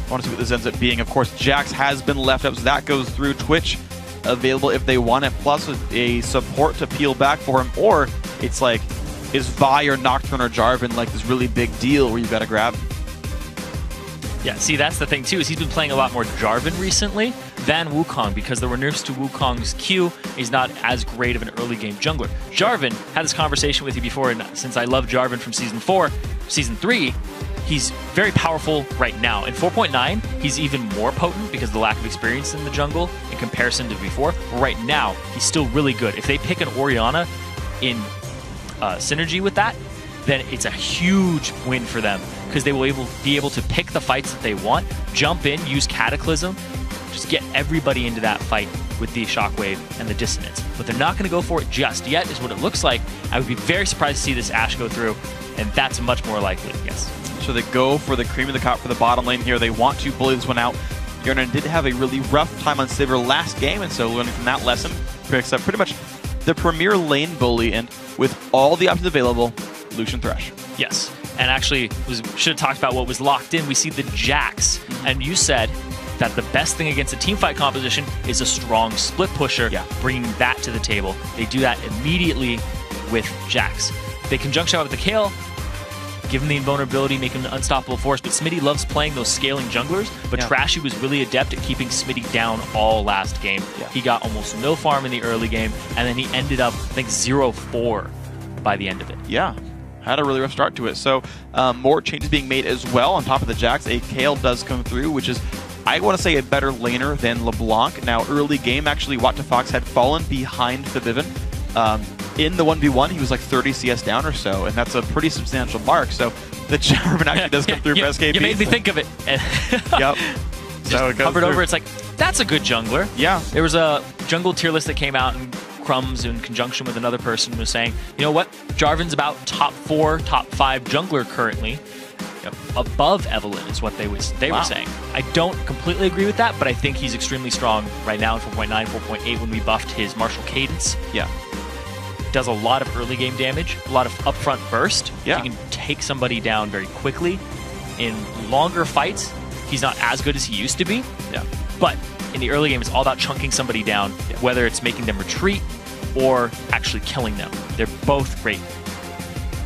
I want to see what this ends up being. Of course, Jax has been left up, so that goes through. Twitch available if they want it, plus a support to peel back for him. Or it's like, is Vi or Nocturne or Jarvan like this really big deal where you've got to grab him? Yeah, see, that's the thing too, is he's been playing a lot more Jarvan recently than Wukong, because there were nerfs to Wukong's Q. He's not as great of an early game jungler. Jarvan, had this conversation with you before, and since I love Jarvan from Season 4, Season 3, he's very powerful right now. In 4.9, he's even more potent because of the lack of experience in the jungle in comparison to before. But right now, he's still really good. If they pick an Orianna in synergy with that, then it's a huge win for them, because they will be able to pick the fights that they want, jump in, use Cataclysm, just get everybody into that fight with the Shockwave and the Dissonance. But they're not going to go for it just yet, is what it looks like. I would be very surprised to see this Ashe go through, and that's much more likely, yes. So they go for the cream of the crop for the bottom lane here. They want to bully this one out. Yernan did have a really rough time on Sivir last game, and so learning from that lesson, picks up pretty much the premier lane bully, and with all the options available, Lucian Thresh. Yes, and actually, should have talked about what was locked in. We see the Jax, and you said that the best thing against a teamfight composition is a strong split pusher, bringing that to the table. They do that immediately with Jax. They conjunction out with the Kayle, give him the invulnerability, make him an unstoppable force, but Smitty loves playing those scaling junglers, but Trashy was really adept at keeping Smitty down all last game. He got almost no farm in the early game, and then he ended up, I think, 0-4 by the end of it. Yeah. Had a really rough start to it. So more changes being made as well. On top of the Jax, a Kayle does come through, which is, I want to say, a better laner than LeBlanc. Now, early game, actually, What2Fox had fallen behind Febiven. In the 1v1, he was like 30 CS down or so, and that's a pretty substantial mark. So the Jarvan actually does come through for SKP. You made me think of it. Yep. So it goes covered through. over, it's like, that's a good jungler. Yeah. There was a jungle tier list that came out, and Crumbs, in conjunction with another person, was saying, you know what, Jarvan's about top 4, top 5 jungler currently. Above Evelynn is what they were saying. I don't completely agree with that, but I think he's extremely strong right now in 4.9, 4.8 when we buffed his martial cadence. Yeah. Does a lot of early game damage, a lot of upfront burst. Yeah. You can take somebody down very quickly. In longer fights, he's not as good as he used to be. Yeah. But in the early game, it's all about chunking somebody down, whether it's making them retreat or actually killing them. They're both great.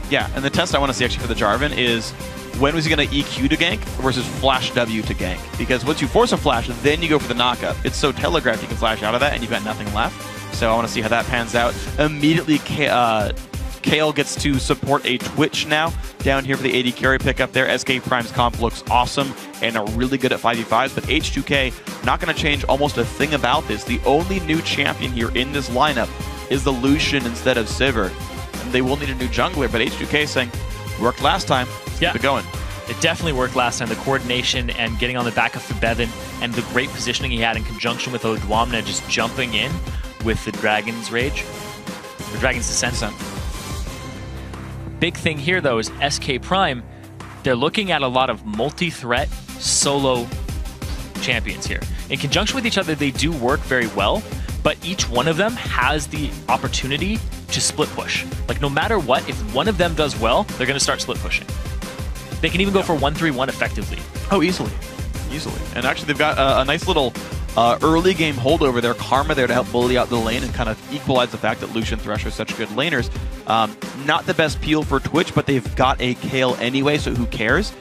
Yeah, and the test I want to see actually for the Jarvan is, when was he going to EQ to gank versus flash W to gank? Because once you force a flash, then you go for the knockup. It's so telegraphed you can flash out of that and you've got nothing left. So I want to see how that pans out. Immediately, Kayle gets to support a Twitch now down here for the AD carry pickup there. SK Prime's comp looks awesome and are really good at 5v5s, but H2K not going to change almost a thing about this. The only new champion here in this lineup is the Lucian instead of Sivir. And they will need a new jungler, but H2K is saying, worked last time, let's keep it going. It definitely worked last time. The coordination and getting on the back of Febiven and the great positioning he had in conjunction with Odwamna just jumping in with the Dragon's Rage, the Dragon's Descent. Big thing here, though, is SK Prime. They're looking at a lot of multi-threat solo champions here. In conjunction with each other, they do work very well, but each one of them has the opportunity to split push. Like, no matter what, if one of them does well, they're going to start split pushing. They can even go for 1-3-1 effectively. Oh, easily. Easily. And actually, they've got a nice little early game holdover there. Karma there to help bully out the lane and kind of equalize the fact that Lucian Thresh are such good laners. Not the best peel for Twitch, but they've got a Kayle anyway, so who cares?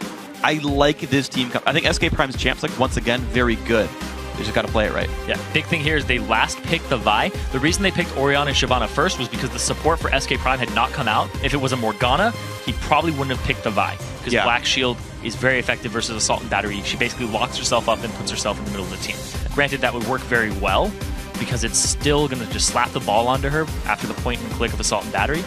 I like this team. I think SK Prime's champs, like, once again, very good. They just got to play it right. Yeah, big thing here is they last picked the Vi. The reason they picked Orianna and Shyvana first was because the support for SK Prime had not come out. If it was a Morgana, he probably wouldn't have picked the Vi, because Black Shield is very effective versus Assault and Battery. She basically locks herself up and puts herself in the middle of the team. Granted, that would work very well, because it's still going to just slap the ball onto her after the point and click of Assault and Battery.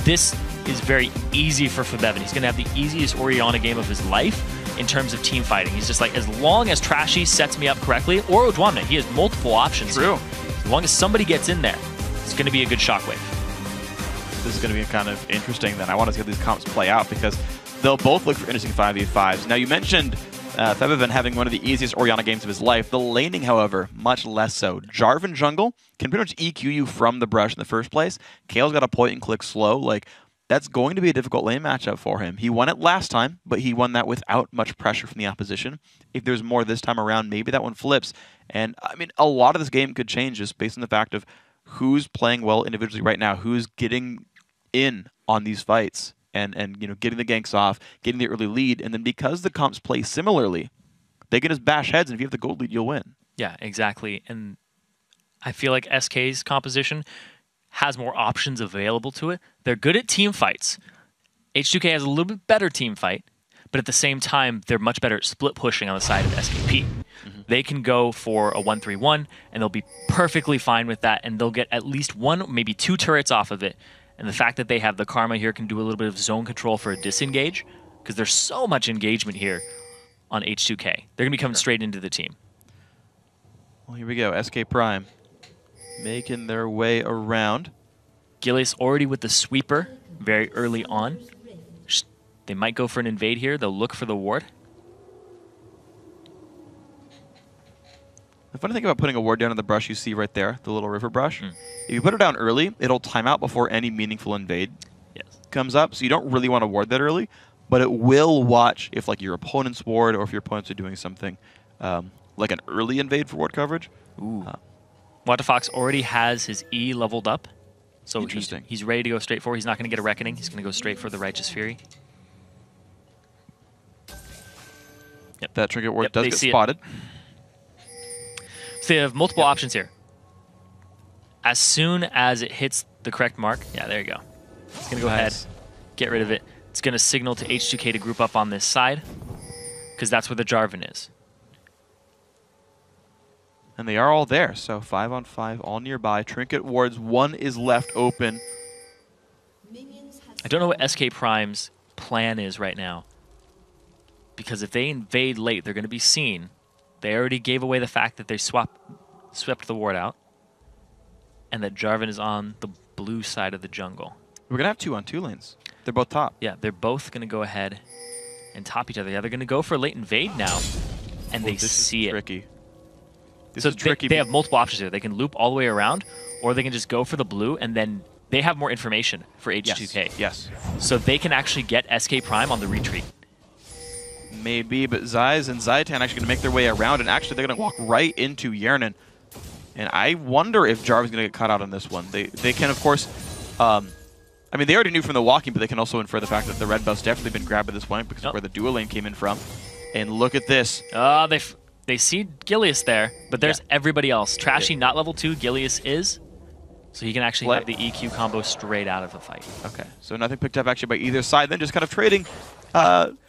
This is very easy for Febiven. He's going to have the easiest Orianna game of his life in terms of team fighting. He's just like, as long as Trashy sets me up correctly, or Odwamna, he has multiple options. True. As long as somebody gets in there, it's going to be a good shockwave. This is going to be kind of interesting then. I want to see how these comps play out, because they'll both look for interesting 5v5s. Now, you mentioned Febiven having one of the easiest Orianna games of his life. The laning, however, much less so. Jarvan jungle can pretty much EQ you from the brush in the first place. Kayle's got a point and click slow. Like, that's going to be a difficult lane matchup for him. He won it last time, but he won that without much pressure from the opposition. If there's more this time around, maybe that one flips. And I mean, a lot of this game could change just based on the fact of who's playing well individually right now, who's getting in on these fights, and you know, getting the ganks off, getting the early lead, and then because the comps play similarly, they can just bash heads, and if you have the gold lead, you'll win. Yeah, exactly. And I feel like SK's composition has more options available to it. They're good at team fights. H2K has a little bit better team fight, but at the same time, they're much better at split pushing on the side of SKP. They can go for a 1-3-1, and they'll be perfectly fine with that, and they'll get at least one, maybe two turrets off of it. And the fact that they have the Karma here can do a little bit of zone control for a disengage, because there's so much engagement here on H2K. They're going to be coming straight into the team. Well, here we go. SK Prime making their way around. Gilius already with the sweeper very early on. They might go for an invade here. They'll look for the ward. The funny thing about putting a ward down in the brush you see right there, the little river brush, if you put it down early, it'll time out before any meaningful invade comes up. So you don't really want to ward that early, but it will watch if like your opponent's ward or if your opponents are doing something like an early invade for ward coverage. Waterfox already has his E leveled up, so Interesting. he's ready to go straight for. He's not going to get a Reckoning. He's going to go straight for the Righteous Fury. Yep. That trinket ward does get spotted. So they have multiple options here. As soon as it hits the correct mark, yeah, there you go. It's going to go ahead, get rid of it. It's going to signal to H2K to group up on this side, because that's where the Jarvan is. And they are all there, so 5-on-5, all nearby. Trinket wards, one is left open. I don't know what SK Prime's plan is right now, because if they invade late, they're going to be seen. They already gave away the fact that they swept the ward out, and that Jarvan is on the blue side of the jungle. We're going to have 2-on-2 lanes. They're both top. Yeah, they're both going to go ahead and top each other. Yeah, they're going to go for a late invade now, and they see it. Tricky. This so is tricky. They have multiple options here. They can loop all the way around, or they can just go for the blue, and then they have more information for H2K. Yes. So they can actually get SK Prime on the retreat. Maybe, but Zayz and Zaytan actually going to make their way around, and actually they're going to walk right into Yernan. And I wonder if Jarvan's going to get caught out on this one. They can, of course, I mean, they already knew from the walking, but they can also infer the fact that the red buff's definitely been grabbed at this point because of where the dual lane came in from. And look at this. They see Gilius there, but there's everybody else. Trashy not level 2, Gilius is. So he can actually have the EQ combo straight out of the fight. Okay, so nothing picked up actually by either side. Then just kind of trading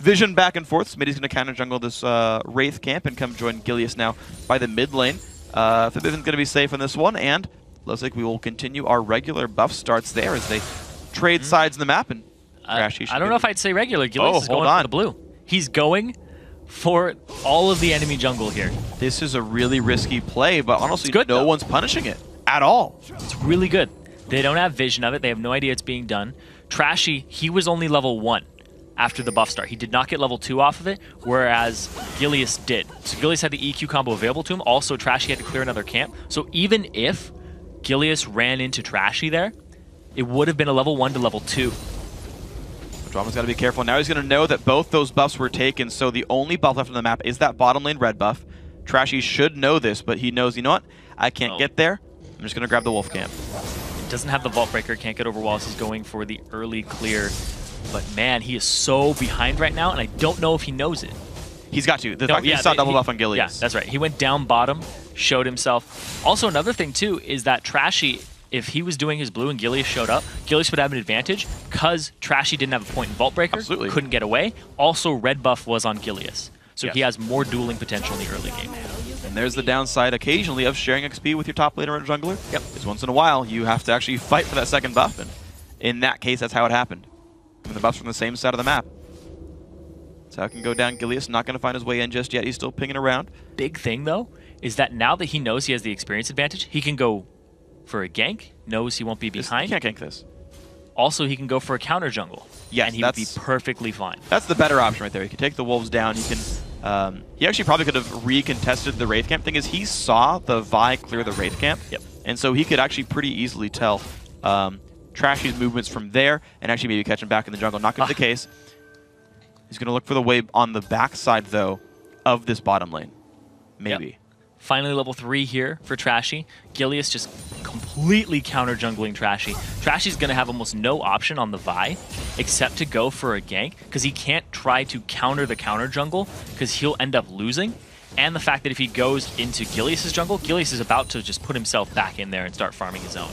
vision back and forth. Smitty's going to counter jungle this Wraith camp and come join Gilius now by the mid lane. Fib isn't going to be safe on this one, and looks like we will continue our regular buff starts there as they trade sides in the map. And I don't know if I'd say regular. Gilius is going for the blue. He's going for all of the enemy jungle here. This is a really risky play, but honestly, no one's punishing it at all. It's really good. They don't have vision of it. They have no idea it's being done. Trashy, he was only level 1 after the buff start. He did not get level 2 off of it, whereas Gilius did. So Gilius had the EQ combo available to him. Also, Trashy had to clear another camp. So even if Gilius ran into Trashy there, it would have been a level 1 to level 2. Drama's got to be careful. Now he's going to know that both those buffs were taken, so the only buff left on the map is that bottom lane red buff. Trashy should know this, but he knows, you know what? I can't get there. I'm just going to grab the wolf camp. Doesn't have the Vault Breaker, can't get over walls. He's going for the early clear. But man, he is so behind right now, and I don't know if he knows it. He's got to. The fact that he saw double buff on Gilius. Yeah, that's right. He went down bottom, showed himself. Also, another thing, too, is that Trashy, if he was doing his blue and Gilius showed up, Gilius would have an advantage because Trashy didn't have a point in Vault Breaker. Absolutely. Couldn't get away. Also, red buff was on Gilius. So he has more dueling potential in the early game. And there's the downside occasionally of sharing XP with your top laner and jungler. Yep. Because once in a while, you have to actually fight for that second buff. And in that case, that's how it happened. I mean, the buff's from the same side of the map. That's how it can go down. Gilius not going to find his way in just yet. He's still pinging around. Big thing, though, is that now that he knows he has the experience advantage, he can go for a gank, knows he won't be behind. He can't gank this. Also, he can go for a counter jungle. Yes, and he would be perfectly fine. That's the better option right there. He can take the wolves down. He can... he actually probably could have recontested the Wraith camp. Thing is, he saw the Vi clear the Wraith camp. Yep. And so he could actually pretty easily tell Trashy's movements from there and actually maybe catch him back in the jungle. Not going to be the case. He's going to look for the wave on the backside, though, of this bottom lane. Maybe. Yep. Finally, level 3 here for Trashy. Gilius just completely counter-jungling Trashy. Trashy's going to have almost no option on the Vi except to go for a gank because he can't try to counter the counter-jungle because he'll end up losing. And the fact that if he goes into Gilius' jungle, Gilius is about to just put himself back in there and start farming his own.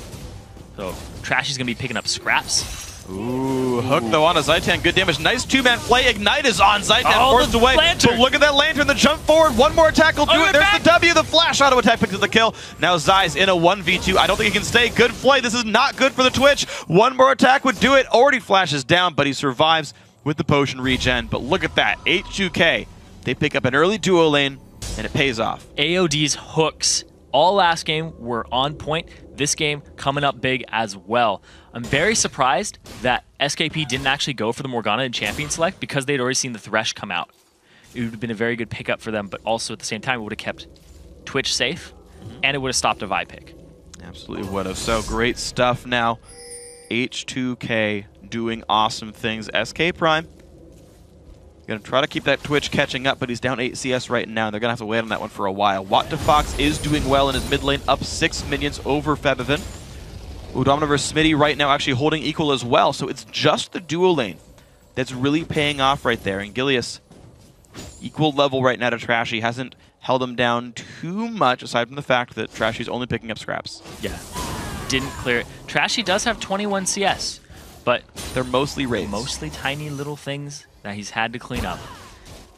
So Trashy's going to be picking up scraps. Ooh, hook though on a Zaitan. Good damage. Nice two-man play. Ignite is on. Zaitan forced away. Lantern. But look at that Lantern. The jump forward. One more attack will do it. There's the W. The flash auto attack picks up the kill. Now Zai's in a 1v2. I don't think he can stay. Good play. This is not good for the Twitch. One more attack would do it. Already flashes down, but he survives with the potion regen. But look at that. H2K. They pick up an early duo lane, and it pays off. AOD's hooks all last game were on point. This game coming up big as well. I'm very surprised that SKP didn't actually go for the Morgana and Champion Select because they'd already seen the Thresh come out. It would have been a very good pickup for them, but also at the same time, it would have kept Twitch safe, and it would have stopped a Vi pick. Absolutely would have. So great stuff now. H2K doing awesome things. SK Prime going to try to keep that Twitch catching up, but he's down 8 CS right now, and they're going to have to wait on that one for a while. What2Fox is doing well in his mid lane, up 6 minions over Febiven. Udomina versus Smitty right now actually holding equal as well, so it's just the duo lane that's really paying off right there. And Gilius, equal level right now to Trashy, hasn't held him down too much, aside from the fact that Trashy's only picking up scraps. Yeah, didn't clear it. Trashy does have 21 CS, but they're mostly raids. Mostly tiny little things that he's had to clean up.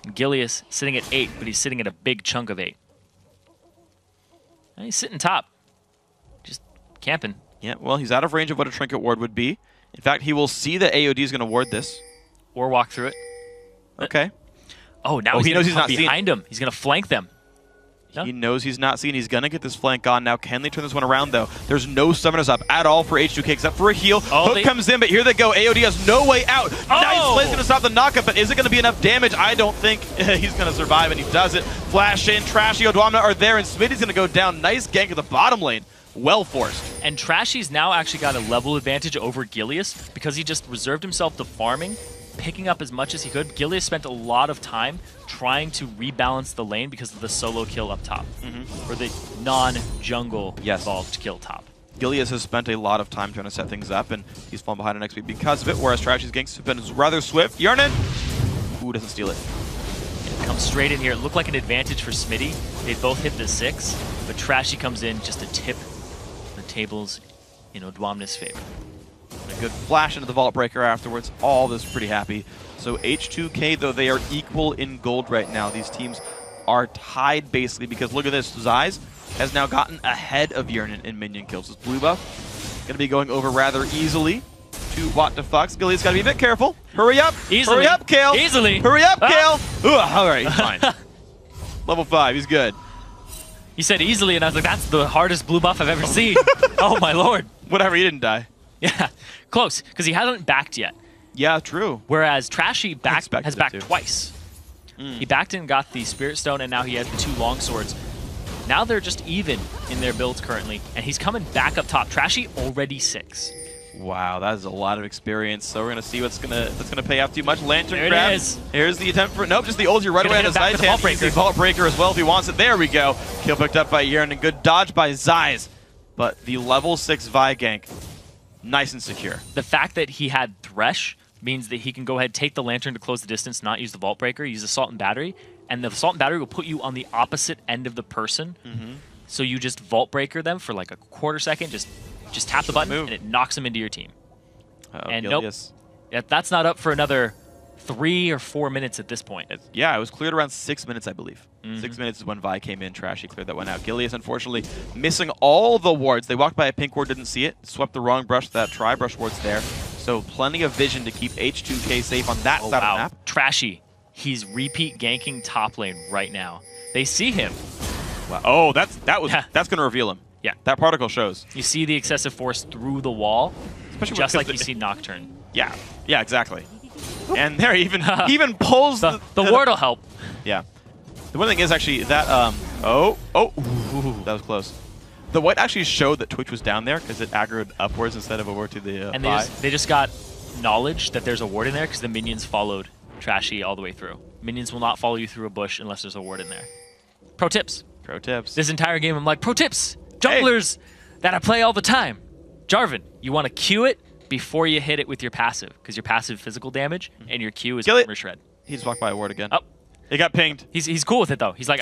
And Gilius sitting at 8, but he's sitting at a big chunk of 8. And he's sitting top, just camping. Yeah, well, he's out of range of what a Trinket Ward would be. In fact, he will see that AOD is going to ward this. Or walk through it. Okay. Oh, now he knows he's not behind him. He's going to flank them. No? He knows he's not seen. He's going to get this flank on. Now, can they turn this one around, though? There's no summoners up at all for H2K except for a heal. Hook comes in, but here they go. AOD has no way out. Nice play's going to stop the knockup, but is it going to be enough damage? I don't think he's going to survive, and he does it. Flash in. Trashy, Udomina are there, and Smitty's going to go down. Nice gank at the bottom lane. Well forced. And Trashy's now actually got a level advantage over Gilius because he just reserved himself to farming, picking up as much as he could. Gilius spent a lot of time trying to rebalance the lane because of the solo kill up top. Or the non-jungle involved kill top. Gilius has spent a lot of time trying to set things up, and he's fallen behind on next week because of it, whereas Trashy's ganks have been rather swift. Yernin! Ooh, doesn't steal it. It comes straight in here. It looked like an advantage for Smitty. They both hit the 6, but Trashy comes in just to tip the tables in Udomina's favor. A good flash into the Vault Breaker afterwards. All this pretty happy. So H2K, though, they are equal in gold right now. These teams are tied, basically, because look at this. Zai's has now gotten ahead of Yernin in minion kills. This blue buff going to be going over rather easily to What2Fox. Gilius got to be a bit careful. Hurry up. Easily. Hurry up, Kale. Easily. Hurry up, Kale. Ooh, all right, he's fine. Level 5, he's good. You said easily, and I was like, that's the hardest blue buff I've ever seen. Oh, my lord. Whatever, he didn't die. Yeah, close, because he hasn't backed yet. Yeah, true. Whereas Trashy has backed too. Twice. He backed and got the Spirit Stone, and now he has the 2 longswords. Now they're just even in their builds currently, and he's coming back up top. Trashy already 6. Wow, that is a lot of experience. So we're gonna see what's gonna pay off too much. Lantern there grab. It is. Here's the attempt for just the ulti right away on his Zaitan. The Vault Breaker as well if he wants it. There we go. Kill picked up by Yernin, and good dodge by Zai's. But the level 6 Vi gank, nice and secure. The fact that he had Thresh means that he can go ahead, take the Lantern to close the distance, not use the Vault Breaker, use Assault and Battery, and the Assault and Battery will put you on the opposite end of the person. So you just Vault Breaker them for like a quarter second, just tap the button, and it knocks them into your team. And Gilius. Nope, that's not up for another 3 or 4 minutes at this point. Yeah, it was cleared around 6 minutes, I believe. 6 minutes is when Vi came in. Trashy cleared that one out. Gilius, unfortunately, missing all the wards. They walked by a pink ward, didn't see it. Swept the wrong brush. That tri-brush ward's there. So plenty of vision to keep H2K safe on that side of the map. Trashy, he's repeat ganking top lane right now. They see him. Wow. Oh, that's going to reveal him. Yeah. That particle shows. You see the excessive force through the wall, especially just like you see Nocturne. Yeah. Yeah, exactly. And there, he even pulls the ward will help. Yeah. The one thing is actually that, that was close. The white actually showed that Twitch was down there because it aggroed upwards instead of over to the And buy. they just got knowledge that there's a ward in there because the minions followed Trashy all the way through. Minions will not follow you through a bush unless there's a ward in there. Pro tips. Pro tips. This entire game, I'm like, pro tips. Junglers that I play all the time. Jarvan, you want to Q it before you hit it with your passive because your passive physical damage and your Q is armor shred. He just walked by a ward again. Oh. He got pinged. He's cool with it though. He's like,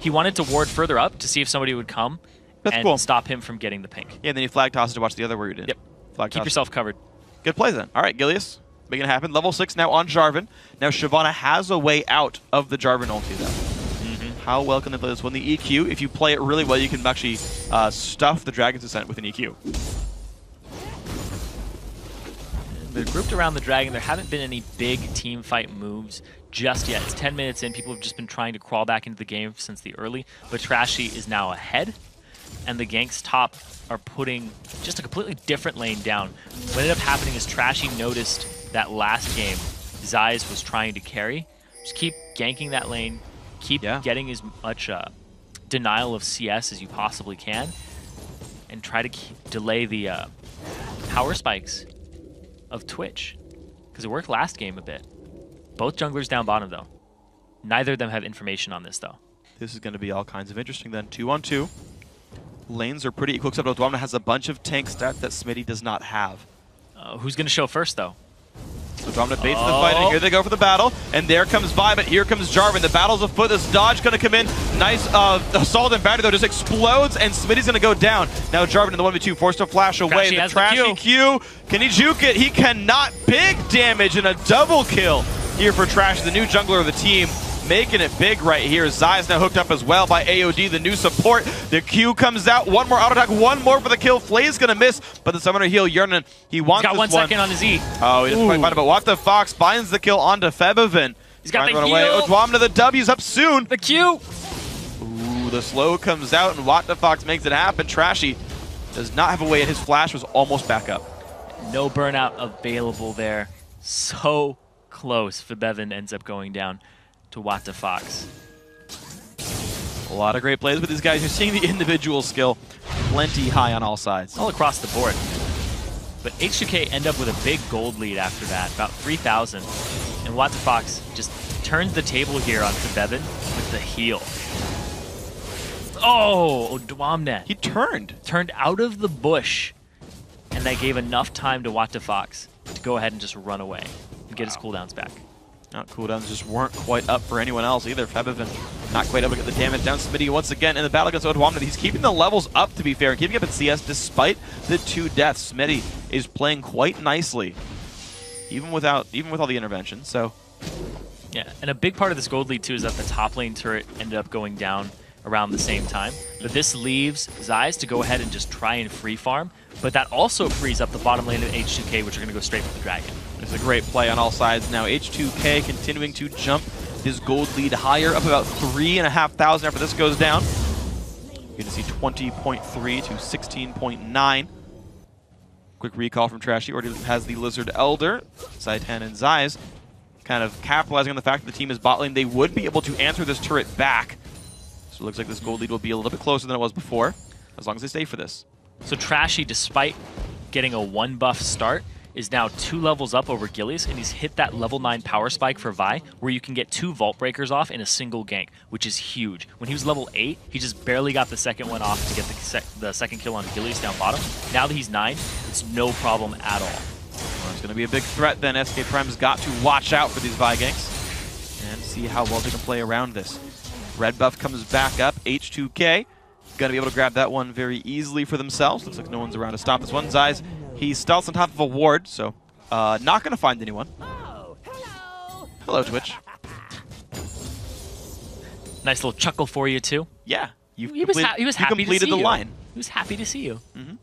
he wanted to ward further up to see if somebody would come and stop him from getting the ping. Yeah, and then he flag tosses to watch the other word in. Yep. Flag Keep toss. yourself covered. Good play then. All right, Gilius, making it happen. Level 6 now on Jarvan. Now Shyvana has a way out of the Jarvan ulti though. How well can they play this one? The EQ, if you play it really well, you can actually stuff the Dragon's Descent with an EQ. They're grouped around the Dragon. There haven't been any big team fight moves just yet. It's 10 minutes in. People have just been trying to crawl back into the game since the early. But Trashy is now ahead, and the ganks top are putting just a completely different lane down. What ended up happening is Trashy noticed that last game Zayas was trying to carry. Just keep ganking that lane, keep getting as much denial of CS as you possibly can, and try to delay the power spikes of Twitch, because it worked last game a bit. Both junglers down bottom though. Neither of them have information on this though. This is going to be all kinds of interesting then. 2-on-2. Lanes are pretty equal, except Odwamna has a bunch of tank stats that Smitty does not have. Who's going to show first though? So Odwamna baits the fight, and here they go for the battle. And there comes Vi, but here comes Jarvan. The battle's afoot. This dodge going to come in. Nice assault and battery though, just explodes, and Smitty's going to go down. Now Jarvan in the 1v2, forced to flash away. The Trashy Q. Can he juke it? He cannot. Big damage and a double kill here for Trash, the new jungler of the team. Making it big right here. Zayas now hooked up as well by AOD, the new support. The Q comes out. One more auto attack, one more for the kill. Flay's gonna miss, but the summoner heal, Yernan, he wants this one. He's got 1 second on his E. Oh, he doesn't quite find it, but What the Fox finds the kill onto Febevin. He's got the heal. Odwamna, the W's up soon. The Q. Ooh, the slow comes out, and What the Fox makes it happen. Trashy does not have a way, and his flash was almost back up. No burnout available there. So close. Febevin ends up going down to What the Fox. A lot of great plays with these guys. You're seeing the individual skill plenty high on all sides. All across the board. But H2K end up with a big gold lead after that, about 3,000. And What the Fox just turns the table here on Febevin with the heal. Oh, Odwamna. He turned out of the bush. And that gave enough time to What the Fox to go ahead and just run away and get his cooldowns back. Cooldowns just weren't quite up for anyone else either. Febevin not quite able to get the damage down. Smitty once again in the battle against Odwamna. He's keeping the levels up, to be fair, and keeping up in CS despite the 2 deaths. Smitty is playing quite nicely, even with all the intervention. So, yeah, and a big part of this gold lead too is that the top lane turret ended up going down around the same time. But this leaves Zayas to go ahead and just try and free farm. But that also frees up the bottom lane of H2K, which are going to go straight for the Dragon. It's a great play on all sides now. H2K continuing to jump his gold lead higher, up about 3,500 after this goes down. You're going to see 20.3 to 16.9. Quick recall from Trashy. Already has the Lizard Elder. Zaitan and Zayas kind of capitalizing on the fact that the team is bot lane. They would be able to answer this turret back. So it looks like this gold lead will be a little bit closer than it was before, as long as they stay for this. So Trashy, despite getting a 1 buff start, is now 2 levels up over Gilius, and he's hit that level 9 power spike for Vi, where you can get 2 Vault Breakers off in a single gank, which is huge. When he was level 8, he just barely got the second one off to get the second kill on Gilius down bottom. Now that he's 9, it's no problem at all. Well, it's going to be a big threat then. SK Prime's got to watch out for these Vi ganks and see how well they can play around this. Red buff comes back up. H2K going to be able to grab that one very easily for themselves. Looks like no one's around to stop this one. Zayas, he stealths on top of a ward, so not going to find anyone. Oh, hello. Hello, Twitch. Nice little chuckle for you, too. Yeah. He was happy to see completed the you. line. He was happy to see you. Mm-hmm.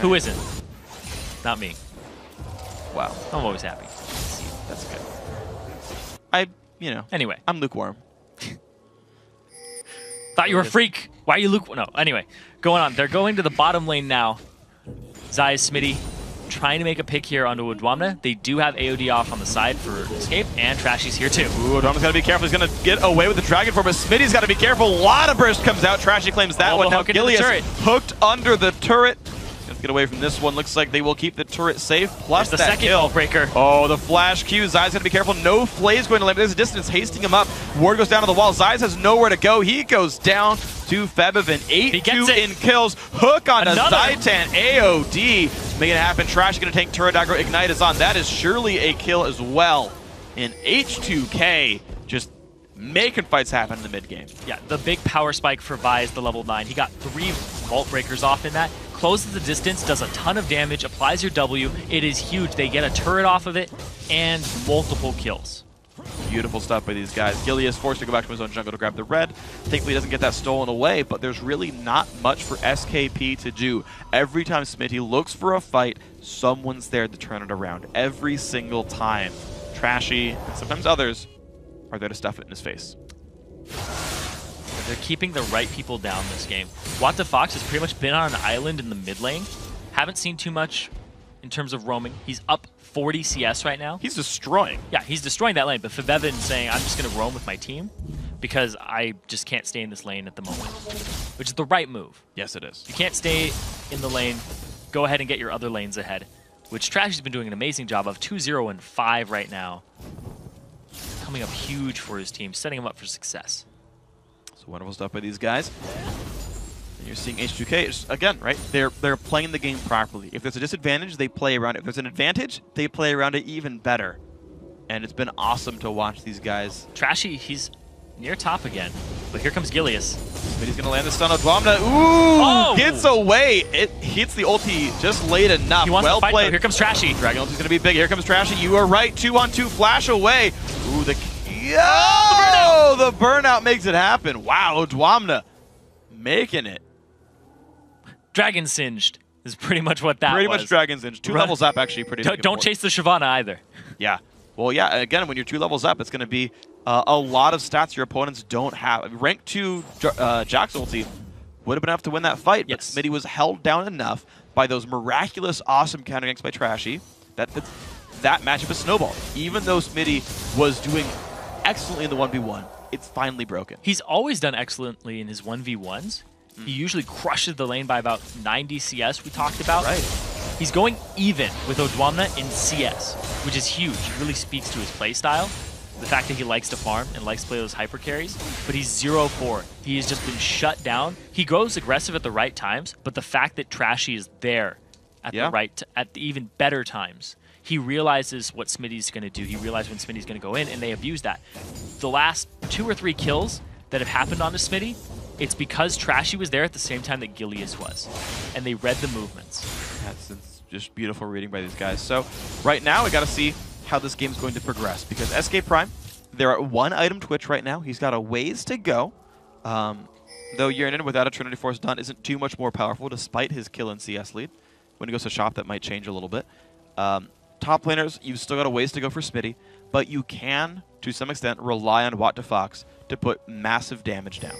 Who isn't? Not me. Wow. I'm always happy to see you. That's good. Anyway. I'm lukewarm. Thought you were a freak. Why are you lukewarm? No, anyway. Going on. They're going to the bottom lane now. Zayas, Smitty, trying to make a pick here onto Udwamna. They do have AOD off on the side for escape, and Trashy's here too. Ooh, Udwamna's got to be careful. He's going to get away with the Dragon Form, but Smitty's got to be careful. A lot of burst comes out. Trashy claims that one. Now Gilius hooked under the turret. Let's get away from this one. Looks like they will keep the turret safe. Plus the second kill breaker. Oh, the flash Q. Zai's got to be careful. No Flay's going to land. There's a distance hasting him up. Ward goes down to the wall. Zai's has nowhere to go. He goes down to Febiven. 8-2 in kills. Hook on a Zaitan. AOD. Making it happen. Trash going to tank turret aggro. Ignite is on. That is surely a kill as well. And H2K just making fights happen in the mid game. Yeah, the big power spike for Vi is the level 9. He got 3 vault breakers off in that. Closes the distance, does a ton of damage, applies your W. It is huge. They get a turret off of it and multiple kills. Beautiful stuff by these guys. Gilius forced to go back to his own jungle to grab the red. Thankfully, he doesn't get that stolen away, but there's really not much for SKP to do. Every time Smitty looks for a fight, someone's there to turn it around. Every single time. Trashy, and sometimes others, are there to stuff it in his face. They're keeping the right people down this game. H2Fox has pretty much been on an island in the mid lane. Haven't seen too much in terms of roaming. He's up 40 CS right now. He's destroying. Yeah, he's destroying that lane, but Febeven saying, I'm just going to roam with my team because I just can't stay in this lane at the moment, which is the right move. Yes, it is. You can't stay in the lane. Go ahead and get your other lanes ahead, which Trashy's been doing an amazing job of. 2-0 and 5 right now. Coming up huge for his team, setting him up for success. So wonderful stuff by these guys. And you're seeing H2K, just, again, right? They're playing the game properly. If there's a disadvantage, they play around it. If there's an advantage, they play around it even better. And it's been awesome to watch these guys. Trashy, he's near top again. But here comes Gilius. But he's going to land the stun on Udwamna. Ooh! Gets away. It hits the ulti just late enough. He wants well to fight, played. though. Here comes Trashy. Dragon ulti's going to be big. Here comes Trashy. You are right. 2-on-2 flash away. Ooh, the burnout makes it happen. Wow, Udwamna making it. Dragon Singed is pretty much what that was. Pretty much Dragon Singed. 2 levels up, actually. Pretty. Don't chase the Shyvana either. Yeah. Well, yeah, again, when you're 2 levels up, it's going to be a lot of stats your opponents don't have. Rank 2 Jax ulti would have been enough to win that fight, but Smitty was held down enough by those miraculous, awesome counter ganks by Trashy that matchup is snowballed. Even though Smitty was doing excellently in the 1v1, it's finally broken. He's always done excellently in his 1v1s. He usually crushes the lane by about 90 CS we talked about. Right. He's going even with Udwamna in CS, which is huge. It really speaks to his playstyle. The fact that he likes to farm and likes to play those hyper carries, but he's 0-4. He has just been shut down. He goes aggressive at the right times, but the fact that Trashy is there at the even better times, he realizes what Smitty's going to do. He realizes when Smitty's going to go in, and they abuse that. The last 2 or 3 kills that have happened onto Smitty, it's because Trashy was there at the same time that Gilius was, and they read the movements. That's just beautiful reading by these guys. So right now, we got to see how this game's going to progress, because SK Prime, they're at 1 item Twitch right now. He's got a ways to go. Though Urinin without a Trinity Force done isn't too much more powerful despite his kill and CS lead. When he goes to shop, that might change a little bit. Top laners, you've still got a ways to go for Smitty, but you can, to some extent, rely on H2Fox to put massive damage down.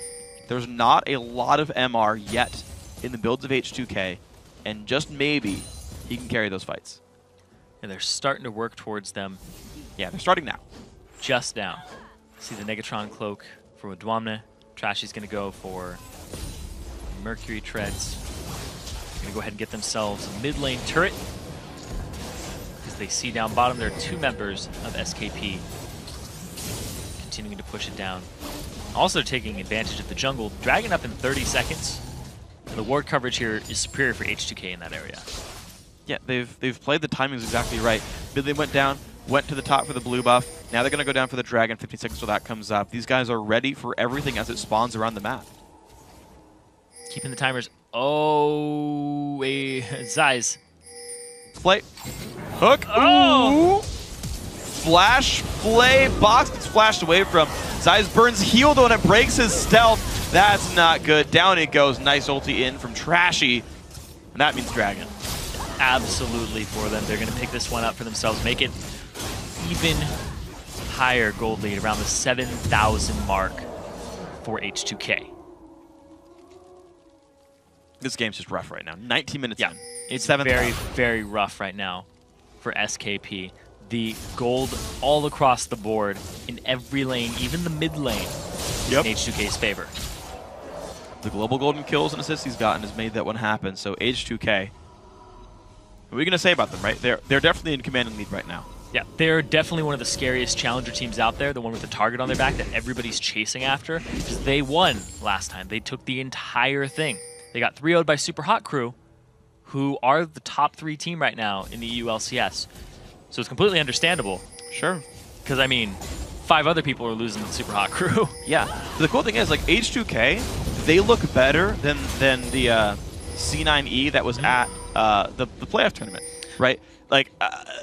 There's not a lot of MR yet in the builds of H2K, and just maybe he can carry those fights. And they're starting to work towards them. Yeah, they're starting now. Just now. See the Negatron Cloak for Udwamna. Trashy's going to go for Mercury Treads. Going to go ahead and get themselves a mid lane turret. As they see down bottom, there are 2 members of SKP continuing to push it down. Also taking advantage of the jungle. Dragon up in 30 seconds. And the ward coverage here is superior for H2K in that area. Yeah, they've played the timings exactly right. Billy went down, went to the top for the blue buff. Now they're going to go down for the dragon 15 seconds till that comes up. These guys are ready for everything as it spawns around the map. Keeping the timers. Oh, Zai's. Play. Hook. Oh! Ooh. Flash play. Box gets flashed away from. Zai's burns heal though, and it breaks his stealth. That's not good. Down it goes. Nice ulti in from Trashy. And that means dragon. Absolutely for them. They're going to pick this one up for themselves. Make it even higher gold lead, around the 7,000 mark for H2K. This game's just rough right now. 19 minutes in. It's Seventh very, round. very rough right now for SKP. The gold all across the board in every lane, even the mid lane, Yep. in H2K's favor. The global golden kills and assists he's gotten has made that one happen. So H2K, what are we going to say about them, right? They're definitely in commanding lead right now. Yeah, they're definitely one of the scariest challenger teams out there, the one with the target on their back that everybody's chasing after, because they won last time. They took the entire thing. They got 3-0'd by Super Hot Crew, who are the top 3 team right now in the EU LCS. So it's completely understandable. Sure. Because, I mean, 5 other people are losing to the Super Hot Crew. Yeah. The cool thing is, like, H2K, they look better than the C9E that was at the playoff tournament, right? Like,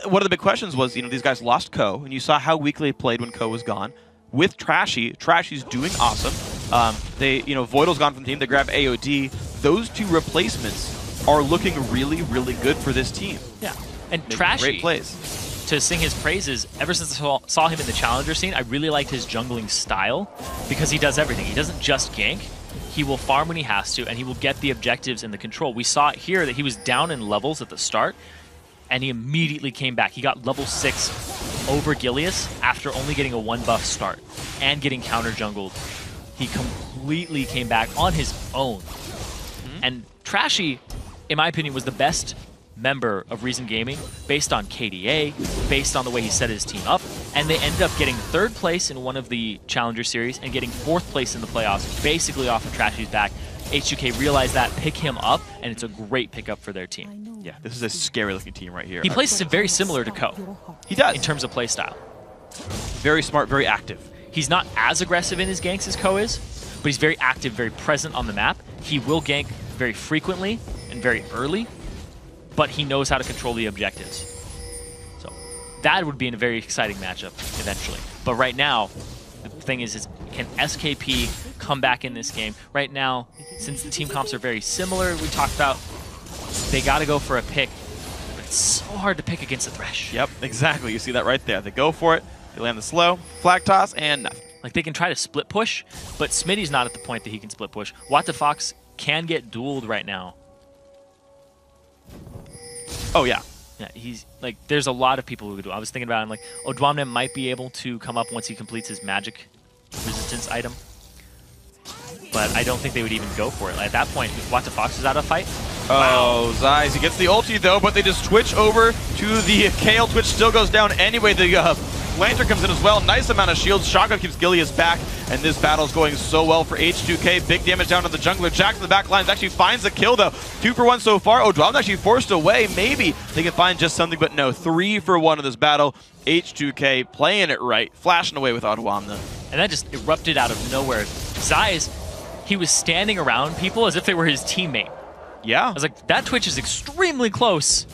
one of the big questions was, you know, these guys lost Ko, and you saw how weakly they played when Ko was gone. With Trashy, Trashy's doing awesome. Voidal's gone from the team. They grab AOD. Those 2 replacements are looking really, really good for this team. Yeah. And Making Trashy, great plays. to sing his praises, ever since I saw him in the Challenger scene, I really liked his jungling style because he does everything. He doesn't just gank. He will farm when he has to, and he will get the objectives and the control. We saw it here that he was down in levels at the start, and he immediately came back. He got level 6 over Gilius after only getting a 1 buff start and getting counter jungled. He completely came back on his own. And Trashy, in my opinion, was the best member of Reason Gaming based on KDA, based on the way he set his team up, and they ended up getting 3rd place in one of the Challenger Series and getting 4th place in the playoffs, basically off of Trashy's back. H2K realized that, pick him up, and it's a great pickup for their team. Yeah, this is a scary-looking team right here. He plays very similar to Ko. He does. In terms of play style. Very smart, very active. He's not as aggressive in his ganks as Ko is, but he's very active, very present on the map. He will gank very frequently and very early, but he knows how to control the objectives. So that would be a very exciting matchup eventually. But right now, the thing is can SKP come back in this game? Right now, since the team comps are very similar, we talked about they got to go for a pick, but it's so hard to pick against the Thresh. Yep, exactly. You see that right there. They go for it, they land the slow, flag toss, and nothing. Like, they can try to split push, but Smitty's not at the point that he can split push. Fox can get dueled right now. Oh, yeah. Yeah, he's like, there's a lot of people who could do it. I was thinking about him, like, Odwamne might be able to come up once he completes his magic resistance item. But I don't think they would even go for it. Like, at that point, if Fox is out of fight. Oh, Zeiss, he gets the ulti though, but they just twitch over to the Kale. Twitch still goes down anyway. The Lantern comes in as well. Nice amount of shields. Shotgun keeps Gilius back, and this battle's going so well for H2K. Big damage down to the jungler. Jax in the back lines actually finds the kill though. 2 for 1 so far. Odwamne actually forced away. Maybe they can find just something, but no. 3 for 1 in this battle. H2K playing it right, flashing away with Odwamne. And that just erupted out of nowhere. Zeiss, he was standing around people as if they were his teammate. Yeah. I was like, that Twitch is extremely close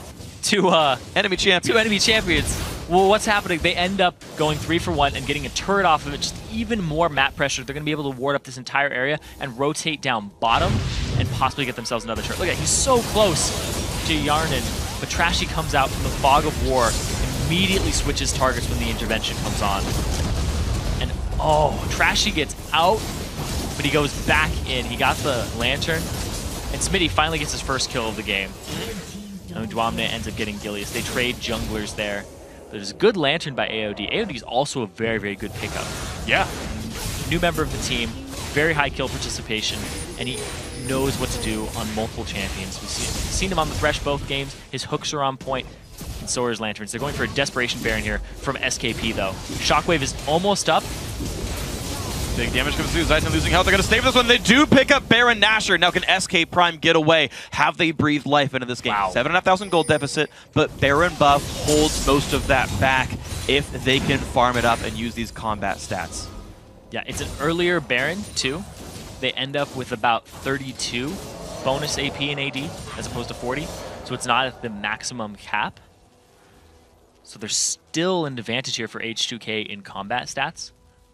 to enemy champions. Well, what's happening? They end up going 3 for 1 and getting a turret off of it, just even more map pressure. They're going to be able to ward up this entire area and rotate down bottom and possibly get themselves another turret. Look at it, he's so close to Yarnan, but Trashy comes out from the fog of war, immediately switches targets when the intervention comes on. And oh, Trashy gets out, but he goes back in. He got the Lantern, and Smitty finally gets his first kill of the game. And Odwamne ends up getting Gilius. They trade junglers there. There's a good Lantern by AOD. AOD is also a very, very good pickup. Yeah. New member of the team, very high kill participation, and he knows what to do on multiple champions. We've seen him on the Thresh both games. His hooks are on point, and so are his Lanterns. They're going for a Desperation Baron here from SKP, though. Shockwave is almost up. Big damage comes through. Zeiss losing health. They're going to stay for this one. They do pick up Baron Nashor. Now can SK Prime get away? Have they breathed life into this game? Wow. 7,500 gold deficit, but Baron buff holds most of that back if they can farm it up and use these combat stats. Yeah, it's an earlier Baron, too. They end up with about 32 bonus AP and AD as opposed to 40, so it's not at the maximum cap. So there's still an advantage here for H2K in combat stats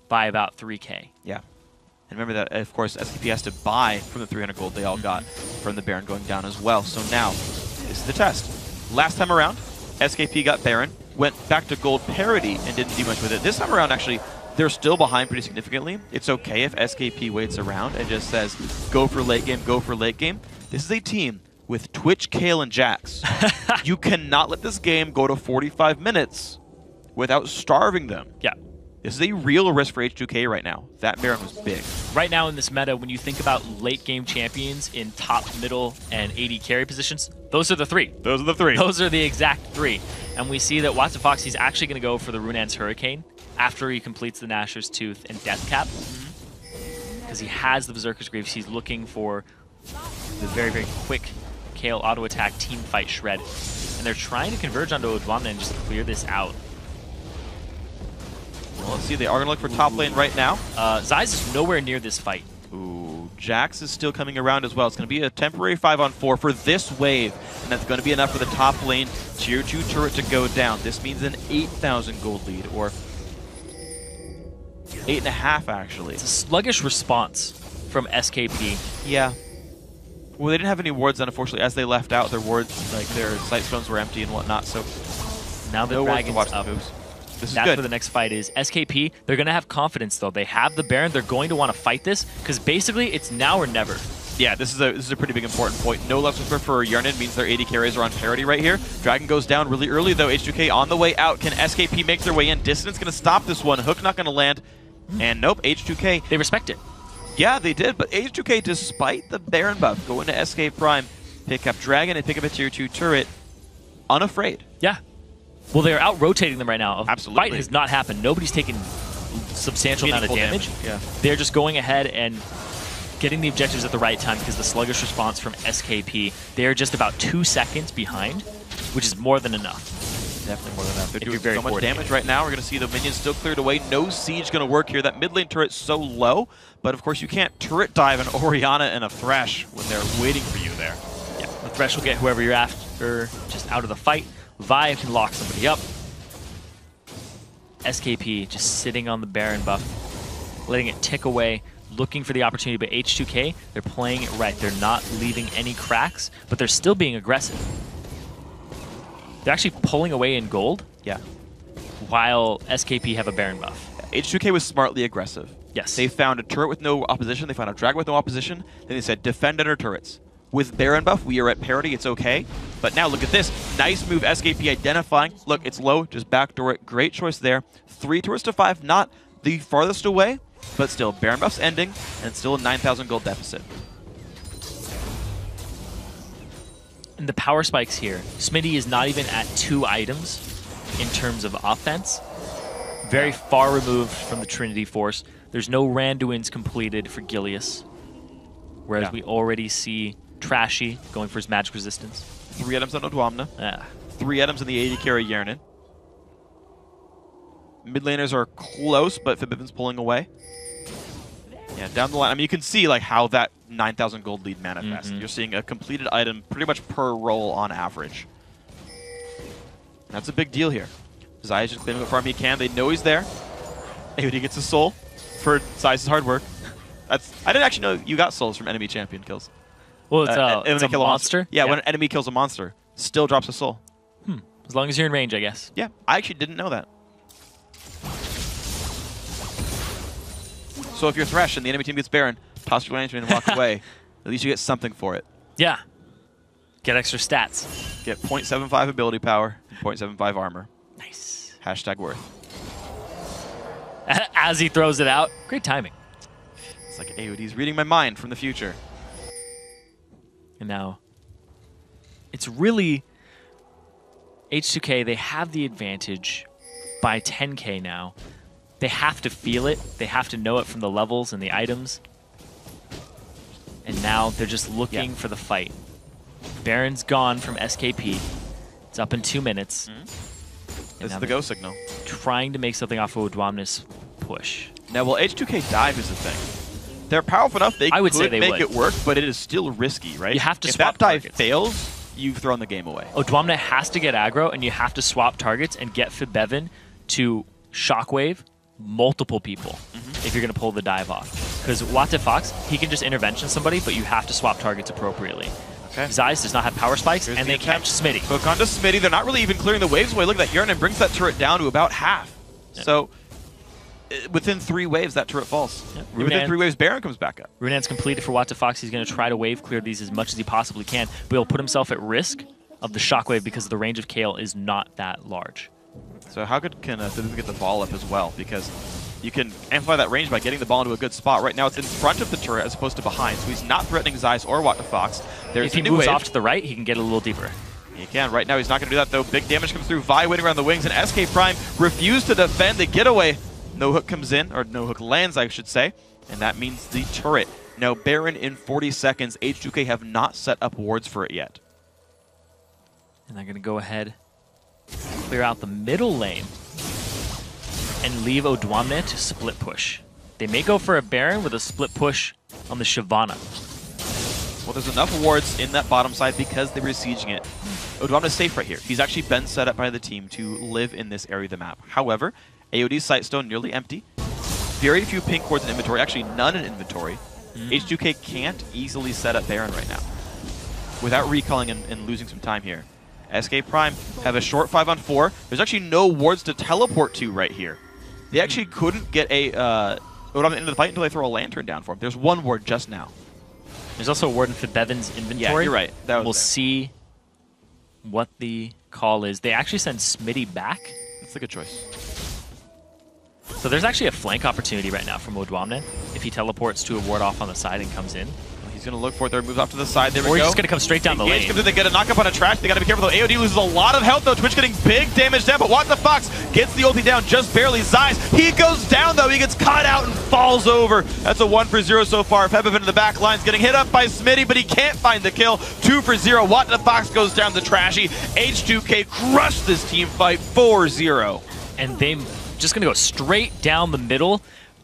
by about 3K. Yeah. And remember that, of course, SKP has to buy from the 300 gold they all got from the Baron going down as well. So now, this is the test. Last time around, SKP got Baron, went back to gold parity and didn't do much with it. This time around, actually, they're still behind pretty significantly. It's okay if SKP waits around and just says, go for late game, go for late game. This is a team with Twitch, Kale, and Jax. You cannot let this game go to 45 minutes without starving them. Yeah. This is a real risk for H2K right now. That Baron was big. Right now in this meta, when you think about late game champions in top, middle, and AD carry positions, those are the three. Those are the three. Those are the exact three. And we see that WhatTheFox, he's actually going to go for the Runaan's Hurricane after he completes the Nashor's Tooth and Death Cap. Because he has the Berserker's Greaves. He's looking for the very, very quick Kale auto attack team fight shred. And they're trying to converge onto Odwamna and just clear this out. Well, let's see. They are going to look for top lane right now. Zeiss is nowhere near this fight. Ooh, Jax is still coming around as well. It's going to be a temporary 5-on-4 for this wave, and that's going to be enough for the top lane tier 2 turret to go down. This means an 8,000 gold lead, or 8.5 actually. It's a sluggish response from SKP. Yeah. Well, they didn't have any wards then, unfortunately. As they left out, their wards, like their sight stones were empty and whatnot, so now the no wards to dragon's watch the up. moves. This is That's good. where the next fight is. SKP, they're going to have confidence, though. They have the Baron. They're going to want to fight this, because basically it's now or never. Yeah, this is a pretty big important point. No left whisper for Yarnan means their AD carries are on parity right here. Dragon goes down really early, though. H2K on the way out. Can SKP make their way in? Dissonance going to stop this one. Hook not going to land. And nope, H2K. They respect it. Yeah, they did, but H2K, despite the Baron buff, go into SK Prime, pick up Dragon, and pick up a tier 2 turret, unafraid. Yeah. Well, they're out-rotating them right now. Absolutely. Fight has not happened. Nobody's taken substantial amount of damage. Yeah. They're just going ahead and getting the objectives at the right time because the sluggish response from SKP, they're just about 2 seconds behind, which is more than enough. Definitely more than enough. They're If doing you're very so much coordinated. damage right now. We're going to see the minions still cleared away. No siege going to work here. That mid lane turret's so low, but of course you can't turret dive an Orianna and a Thresh when they're waiting for you there. Yeah, the Thresh will get whoever you're after just out of the fight. Vi can lock somebody up. SKP just sitting on the Baron buff, letting it tick away, looking for the opportunity, but H2K, they're playing it right. They're not leaving any cracks, but they're still being aggressive. They're actually pulling away in gold. Yeah. While SKP have a Baron buff. H2K was smartly aggressive. Yes. They found a turret with no opposition. They found a dragon with no opposition. Then they said, defend under turrets. With Baron buff, we are at parity. It's okay. But now look at this. Nice move, SKP identifying. Look, it's low. Just backdoor it. Great choice there. 3 turrets to 5. Not the farthest away, but still. Baron buff's ending, and it's still a 9,000 gold deficit. And the power spikes here. Smitty is not even at 2 items in terms of offense. Very far removed from the Trinity Force. There's no Randuin's completed for Gilius. Whereas we already see Trashy going for his magic resistance. 3 items on Odwamna. Yeah. 3 items in the AD carry Yarnan. Mid laners are close, but Fibiven's pulling away. Yeah, down the line. I mean, you can see like how that 9,000 gold lead manifests. You're seeing a completed item pretty much per roll on average. That's a big deal here. Zai's just claiming what farm he can. They know he's there. AOD gets a soul for Zai's hard work. I didn't actually know you got souls from enemy champion kills. Well, And it's they a kill monster. Yeah, when an enemy kills a monster, still drops a soul. As long as you're in range, I guess. Yeah, I actually didn't know that. So if you're Thresh and the enemy team gets Baron, toss your lantern and walk away. At least you get something for it. Yeah. Get extra stats. Get 0.75 ability power and 0.75 armor. Nice. Hashtag worth. As he throws it out. Great timing. It's like AOD's reading my mind from the future. And now, it's really H2K, they have the advantage by 10k now. They have to feel it. They have to know it from the levels and the items. And now they're just looking for the fight. Baron's gone from SKP. It's up in 2 minutes. This is the go signal. Trying to make something off of Odwamna's push. Now, well, H2K dive is the thing. They're powerful enough they could make it work, but it is still risky, right? You have to if swap that dive targets. fails, you've thrown the game away. Odwamna has to get aggro, and you have to swap targets and get Fibevan to shockwave multiple people if you're going to pull the dive off. Because WhatTheFox, he can just intervention somebody, but you have to swap targets appropriately. Okay. Zeiss does not have power spikes, Here's and the they catch Smitty. Hook onto Smitty. They're not really even clearing the waves away. Look at that. Yarnan brings that turret down to about half. Yeah. So within 3 waves, that turret falls. Yep. Within 3 waves, Baron comes back up. Runan's completed for WTFox. He's going to try to wave clear these as much as he possibly can, but he'll put himself at risk of the shockwave because the range of Kale is not that large. So how good can Citizen get the ball up as well? Because you can amplify that range by getting the ball into a good spot. Right now, it's in front of the turret as opposed to behind, so he's not threatening Zeiss or WTFox. If he moves off to the right, he can get a little deeper. He can. Right now, he's not going to do that, though. Big damage comes through. Vi waiting around the wings, and SK Prime refused to defend the getaway. No hook comes in, or no hook lands, I should say, and that means the turret. Now, Baron in 40 seconds. H2K have not set up wards for it yet. And they're going to go ahead, clear out the middle lane, and leave Odwamne to split push. They may go for a Baron with a split push on the Shyvana. Well, there's enough wards in that bottom side because they were sieging it. Odwamne is safe right here. He's actually been set up by the team to live in this area of the map. However, AOD's Sightstone nearly empty. Very few pink wards in inventory, actually none in inventory. H2K can't easily set up Baron right now without recalling and losing some time here. SK Prime have a short 5-on-4. There's actually no wards to teleport to right here. They actually couldn't get a Odwamne into the fight until they throw a lantern down for him. There's one ward just now. There's also a ward in Bevan's inventory. Yeah, you're right. We'll see what the call is. They actually send Smitty back. That's a good choice. So there's actually a flank opportunity right now from Odwamne if he teleports to a ward off on the side and comes in. He's going to look for it there, moves off to the side. There we go. Or he's just going to come straight down the lane. They get a knockup on a trash. They got to be careful though. AOD loses a lot of health though. Twitch getting big damage down, but WTFox gets the ulti down just barely. Zeiss, he goes down though. He gets caught out and falls over. That's a 1-for-0 so far. Pepevin in the back line's getting hit up by Smitty, but he can't find the kill. 2-for-0. WTFox goes down to Trashy. H2K crushed this team fight 4-0. And they just going to go straight down the middle.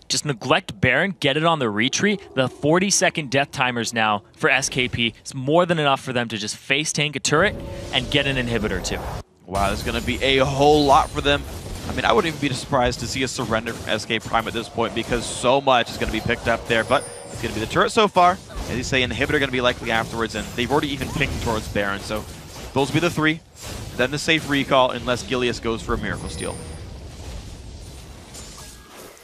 Just neglect Baron, get it on the retreat. The 40-second death timers now for SKP is more than enough for them to just face tank a turret and get an inhibitor too. Wow, there's going to be a whole lot for them. I mean, I wouldn't even be surprised to see a surrender from SK Prime at this point because so much is going to be picked up there. But it's going to be the turret so far. As you say, inhibitor going to be likely afterwards, and they've already even picked towards Baron. So those will be the 3. Then the safe recall unless Gilius goes for a Miracle Steal.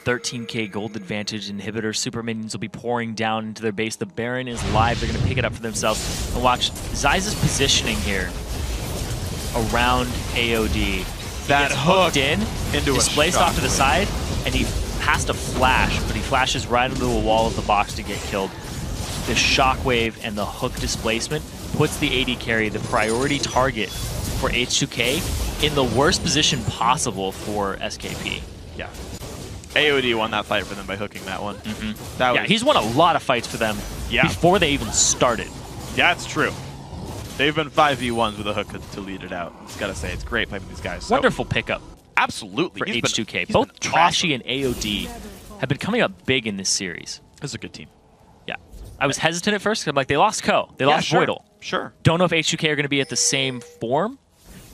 13k gold advantage. Inhibitor super minions will be pouring down into their base. The Baron is live. They're going to pick it up for themselves. And watch Zeiss' positioning here around AOD. That hooked in, into displaced off to the side, and he has to flash, but he flashes right into the wall of the box to get killed. The shockwave and the hook displacement puts the AD carry, the priority target for H2K, in the worst position possible for SKP. Yeah. AOD won that fight for them by hooking that one. Yeah, he's won a lot of fights for them before they even started. Yeah, it's true. They've been 5v1s with a hook to lead it out. Just gotta say, it's great playing with these guys. Wonderful pickup. Absolutely. For H2K. Both Trashy and AOD have been coming up big in this series. This is a good team. Yeah. I was hesitant at first because I'm like, they lost Ko. They lost Voidal. Sure. Don't know if H2K are going to be at the same form,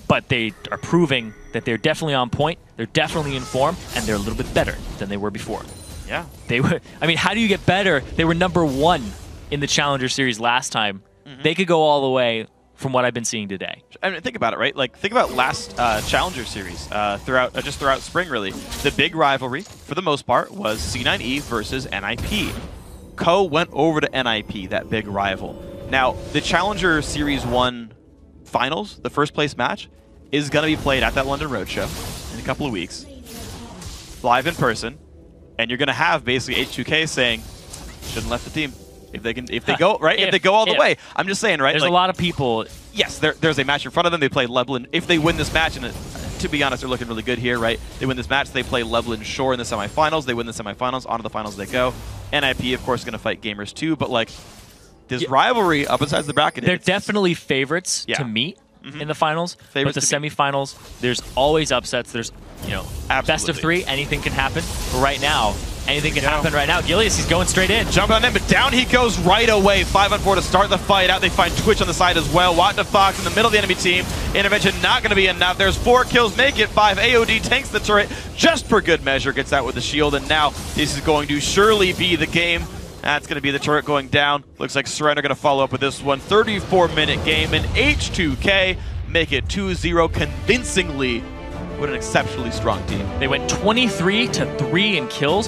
but they are proving that they're definitely on point, they're definitely in form, and they're a little bit better than they were before. Yeah. They were. I mean, how do you get better? They were number 1 in the Challenger Series last time. They could go all the way from what I've been seeing today. I mean, think about it, right? Like, think about last Challenger Series throughout spring, really. The big rivalry, for the most part, was C9E versus NIP. Ko went over to NIP, that big rival. Now, the Challenger Series 1 finals, the first place match, is going to be played at that London Roadshow in a couple of weeks, live in person, and you're going to have basically H2K saying, shouldn't left the team. If they go right, if they go all the way. I'm just saying, right? There's like, a lot of people. Yes, there's a match in front of them. They play Leblin. If they win this match, and to be honest, they're looking really good here, right? They win this match, they play Leblin Shore in the semifinals. They win the semifinals, on to the finals they go. NIP, of course, is going to fight Gamers too, but like this rivalry up inside the bracket. They're definitely favorites to meet in the finals, but the semifinals, there's always upsets. There's, best of 3, anything can happen. But right now, anything can happen right now. Gilius, he's going straight in. Jumping on in, but down he goes right away. 5-on-4 to start the fight out. They find Twitch on the side as well. WTFox in the middle of the enemy team. Intervention not going to be enough. There's 4 kills, make it 5. AOD tanks the turret just for good measure. Gets out with the shield, and now this is going to surely be the game. That's going to be the turret going down. Looks like Surrender going to follow up with this one. 34-minute game, and H2K make it 2-0 convincingly What an exceptionally strong team. They went 23 to 3 in kills.